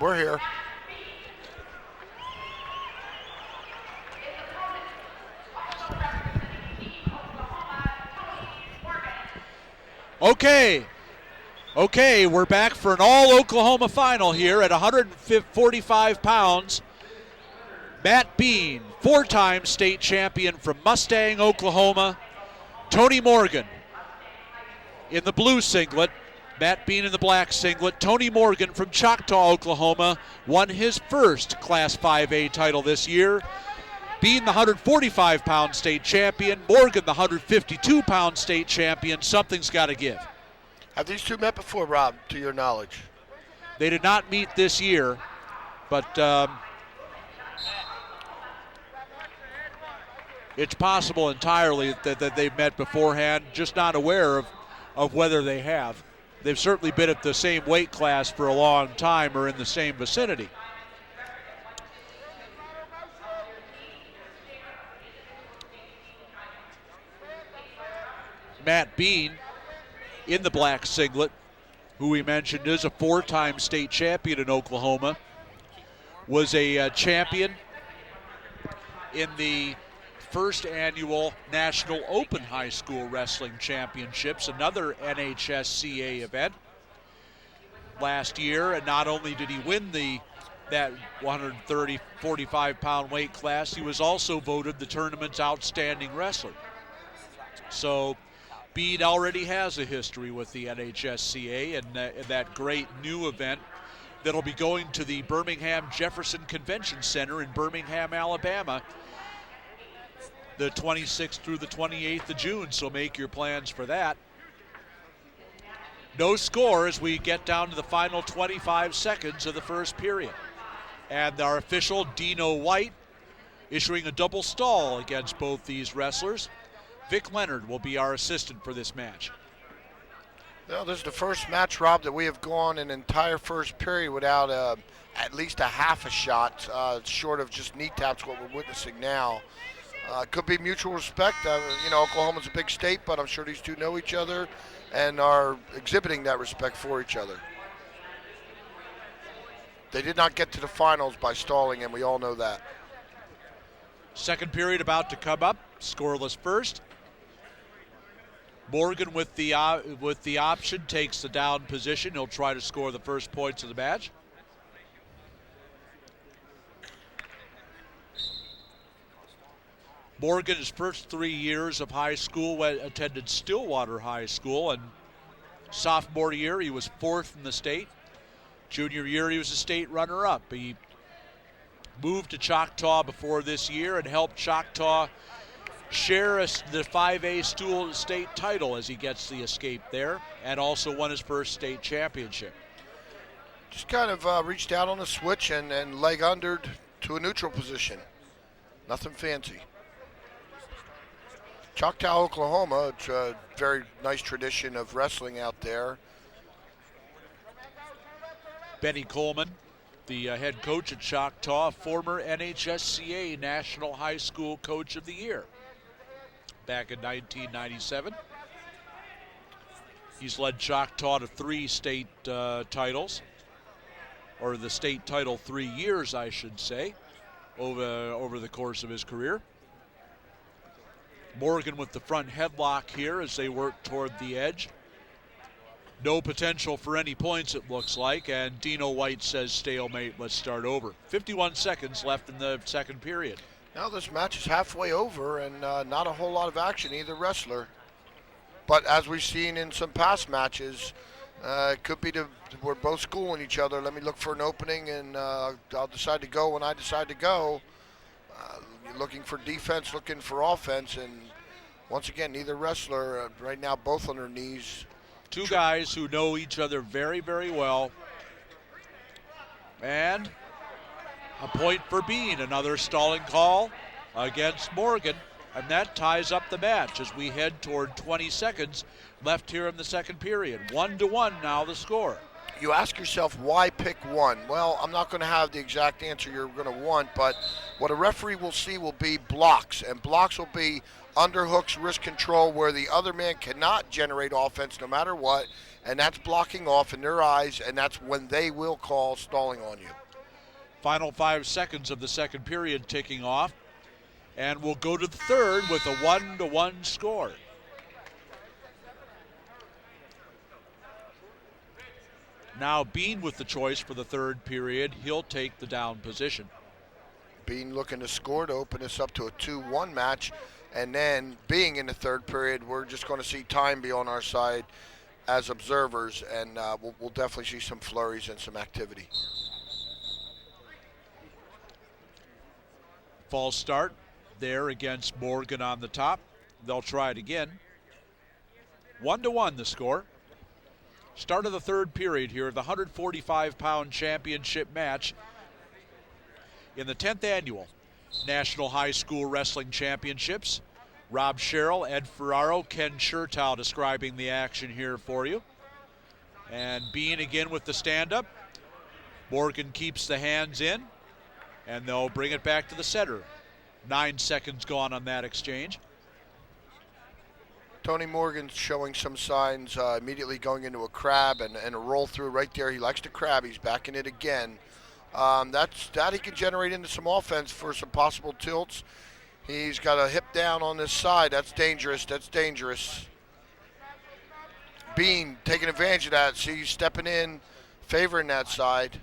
We're here. Okay, we're back for an all-Oklahoma final here at 145 pounds. Matt Bean, four-time state champion from Mustang, Oklahoma. Tony Morgan in the blue singlet. Matt Bean in the black singlet. Tony Morgan from Choctaw, Oklahoma, won his first Class 5A title this year. Bean, the 145-pound state champion. Morgan, the 152-pound state champion. Something's got to give. Have these two met before, Rob, to your knowledge? They did not meet this year, but it's possible entirely that they've met beforehand, just not aware of whether they have. They've certainly been at the same weight class for a long time or in the same vicinity. Matt Bean in the black singlet, who we mentioned is a four-time state champion in Oklahoma, was a champion in the first annual National Open High School Wrestling Championships, another NHSCA event last year. And not only did he win that 145-pound weight class, he was also voted the tournament's outstanding wrestler. So Bean already has a history with the NHSCA and that great new event that'll be going to the Birmingham Jefferson Convention Center in Birmingham, Alabama, the 26th through the 28th of June, so make your plans for that. No score as we get down to the final 25 seconds of the first period. And our official, Dino White, issuing a double stall against both these wrestlers. Vic Leonard will be our assistant for this match. Well, this is the first match, Rob, that we have gone an entire first period without at least a half a shot, short of just knee taps, what we're witnessing now. Could be mutual respect. Oklahoma's a big state, but I'm sure these two know each other and are exhibiting that respect for each other. They did not get to the finals by stalling, and we all know that. Second period about to come up, scoreless first. Morgan with the option takes the down position. He'll try to score the first points of the match. Morgan, his first 3 years of high school, attended Stillwater High School, and sophomore year he was fourth in the state. Junior year he was a state runner-up. He moved to Choctaw before this year and helped Choctaw share the 5A state title as he gets the escape there, and also won his first state championship. Just kind of reached out on a switch and leg undered to a neutral position. Nothing fancy. Choctaw, Oklahoma, it's a very nice tradition of wrestling out there. Benny Coleman, the head coach at Choctaw, former NHSCA National High School Coach of the Year back in 1997. He's led Choctaw to 3 state titles, or the state title 3 years, I should say, over the course of his career. Morgan with the front headlock here as they work toward the edge. No potential for any points, it looks like, and Dino White says stalemate, let's start over. 51 seconds left in the second period. Now this match is halfway over and not a whole lot of action, either wrestler. But as we've seen in some past matches, it could be we're both schooling each other. Let me look for an opening and I'll decide to go when I decide to go. Looking for defense, looking for offense, and once again, neither wrestler, right now both on their knees. Two guys who know each other very, very well. And a point for Bean, another stalling call against Morgan, and that ties up the match as we head toward 20 seconds left here in the second period. 1-1 now the score. You ask yourself, why pick one? Well, I'm not going to have the exact answer you're going to want, but what a referee will see will be blocks, and blocks will be underhooks, wrist control, where the other man cannot generate offense no matter what, and that's blocking off in their eyes, and that's when they will call stalling on you. Final 5 seconds of the second period ticking off, and we'll go to the third with a 1-1 score. Now Bean with the choice for the third period. He'll take the down position. Bean looking to score to open this up to a 2-1 match. And then being in the third period, we're just going to see time be on our side as observers. And we'll definitely see some flurries and some activity. False start there against Morgan on the top. They'll try it again. 1-1 the score. Start of the third period here, the 145-pound championship match in the 10th annual National High School Wrestling Championships. Rob Sherrill, Ed Ferraro, Ken Chertow describing the action here for you. And Bean again with the stand-up. Morgan keeps the hands in, and they'll bring it back to the center. 9 seconds gone on that exchange. Tony Morgan's showing some signs, immediately going into a crab and a roll through right there. He likes to crab. He's backing it again. That he can generate into some offense for some possible tilts. He's got a hip down on this side. That's dangerous. That's dangerous. Bean taking advantage of that. See, he's stepping in, favoring that side.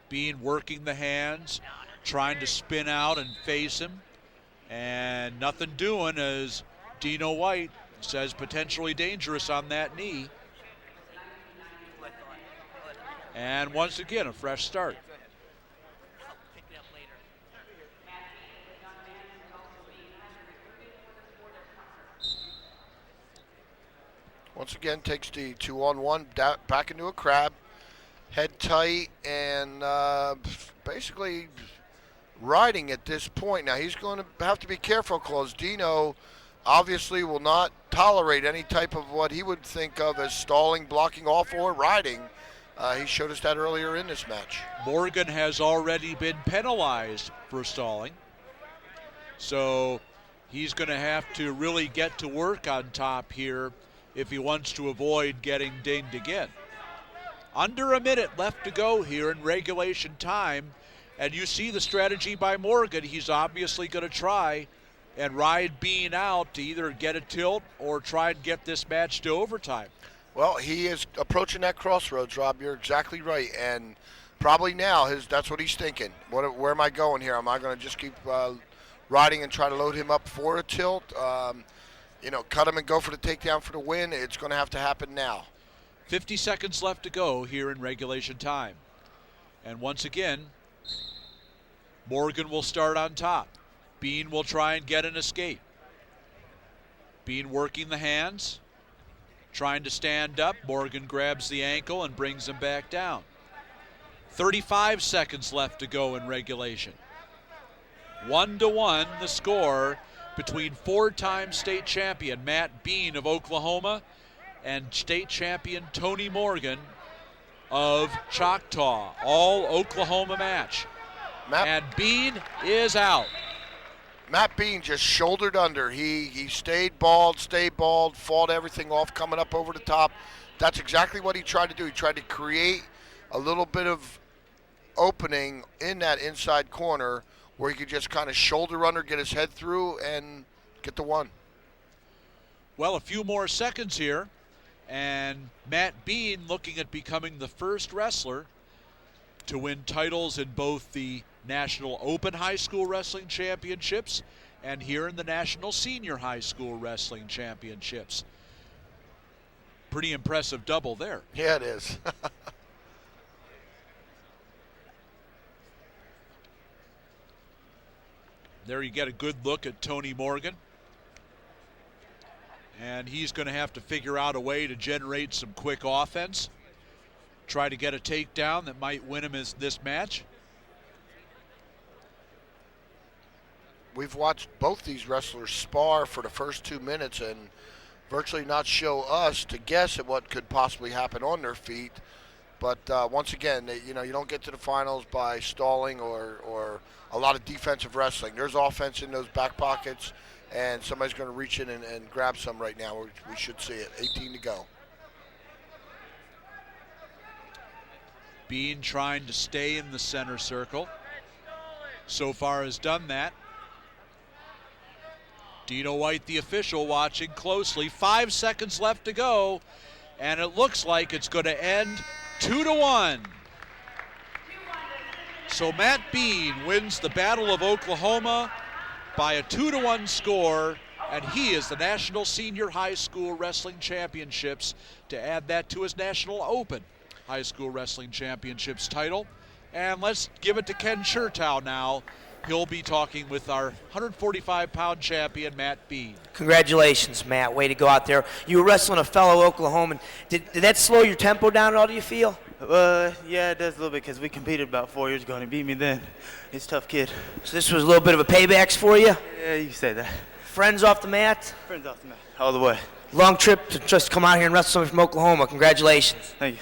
Bean working the hands, trying to spin out and face him. And nothing doing as Dino White says potentially dangerous on that knee. And once again, a fresh start. Once again, takes the 2-on-1 back into a crab. Head tight and basically riding at this point. Now he's going to have to be careful because Dino obviously will not tolerate any type of what he would think of as stalling, blocking off, or riding. He showed us that earlier in this match. Morgan has already been penalized for stalling. So he's going to have to really get to work on top here if he wants to avoid getting dinged again. Under a minute left to go here in regulation time. And you see the strategy by Morgan. He's obviously going to try and ride Bean out to either get a tilt or try and get this match to overtime. Well, he is approaching that crossroads, Rob. You're exactly right. And probably now that's what he's thinking. Where am I going here? Am I going to just keep riding and try to load him up for a tilt? Cut him and go for the takedown for the win. It's going to have to happen now. 50 seconds left to go here in regulation time. And once again, Morgan will start on top. Bean will try and get an escape. Bean working the hands, trying to stand up. Morgan grabs the ankle and brings him back down. 35 seconds left to go in regulation. 1-1 the score between four-time state champion Matt Bean of Oklahoma and state champion Tony Morgan of Choctaw. All Oklahoma match. And Bean is out. Matt Bean just shouldered under. He stayed bald, fought everything off, coming up over the top. That's exactly what he tried to do. He tried to create a little bit of opening in that inside corner where he could just kind of shoulder under, get his head through, and get the one. Well, a few more seconds here, and Matt Bean looking at becoming the first wrestler to win titles in both the National Open High School Wrestling Championships and here in the National Senior High School Wrestling Championships. Pretty impressive double there. Yeah, it is. There you get a good look at Tony Morgan. And he's going to have to figure out a way to generate some quick offense. Try to get a takedown that might win him this match. We've watched both these wrestlers spar for the first 2 minutes and virtually not show us to guess at what could possibly happen on their feet. But once again, you don't get to the finals by stalling or a lot of defensive wrestling. There's offense in those back pockets, and somebody's going to reach in and grab some right now. We should see it. 18 to go. Bean trying to stay in the center circle. So far has done that. Dino White, the official, watching closely. 5 seconds left to go, and it looks like it's going to end 2-1. So Matt Bean wins the Battle of Oklahoma by a 2-1 score, and he is the National Senior High School Wrestling Championships, to add that to his National Open High School Wrestling Championships title. And let's give it to Ken Chertow now. He'll be talking with our 145-pound champion, Matt Bean. Congratulations, Matt. Way to go out there. You were wrestling a fellow Oklahoman. Did that slow your tempo down at all, do you feel? Yeah, it does a little bit because we competed about 4 years ago and he beat me then. He's a tough kid. So this was a little bit of a payback for you? Yeah, you can say that. Friends off the mat? Friends off the mat. All the way. Long trip to just come out here and wrestle somebody from Oklahoma. Congratulations. Thank you.